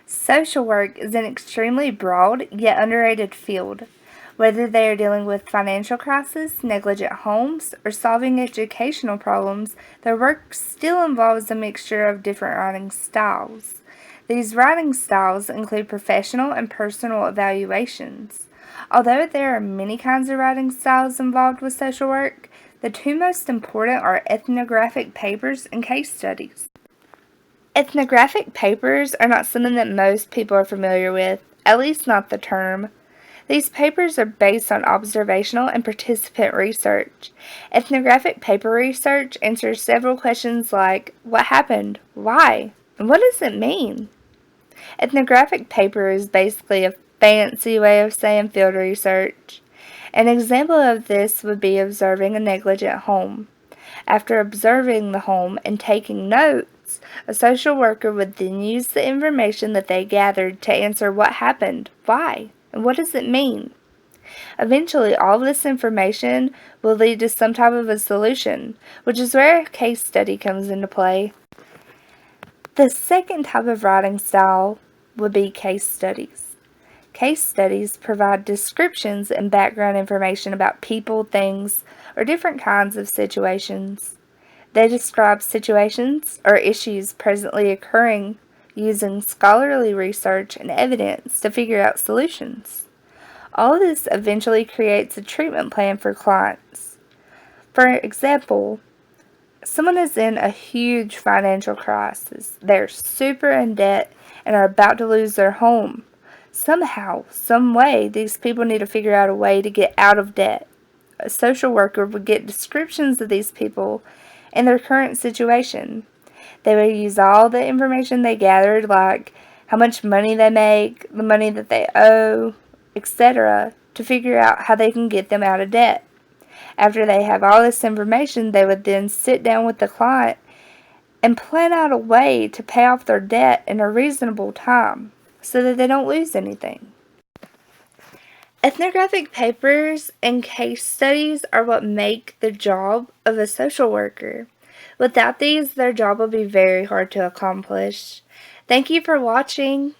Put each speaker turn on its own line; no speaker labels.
Social work is an extremely broad yet underrated field. Whether they are dealing with financial crisis, negligent homes, or solving educational problems, their work still involves a mixture of different writing styles. These writing styles include professional and personal evaluations. Although there are many kinds of writing styles involved with social work, the two most important are ethnographic papers and case studies. Ethnographic papers are not something that most people are familiar with, at least not the term. These papers are based on observational and participant research. Ethnographic paper research answers several questions like what happened, why, and what does it mean? Ethnographic paper is basically a fancy way of saying field research. An example of this would be observing a negligent home. After observing the home and taking notes, a social worker would then use the information that they gathered to answer what happened, why, and what does it mean. Eventually, all of this information will lead to some type of a solution, which is where a case study comes into play. The second type of writing style would be case studies. Case studies provide descriptions and background information about people, things, or different kinds of situations. They describe situations or issues presently occurring using scholarly research and evidence to figure out solutions. All of this eventually creates a treatment plan for clients. For example, someone is in a huge financial crisis. They're super in debt and are about to lose their home. Somehow, some way, these people need to figure out a way to get out of debt. A social worker would get descriptions of these people and their current situation. They would use all the information they gathered, like how much money they make, the money that they owe, etc., to figure out how they can get them out of debt. After they have all this information, they would then sit down with the client and plan out a way to pay off their debt in a reasonable time so that they don't lose anything. Ethnographic papers and case studies are what make the job of a social worker. Without these, their job will be very hard to accomplish. Thank you for watching.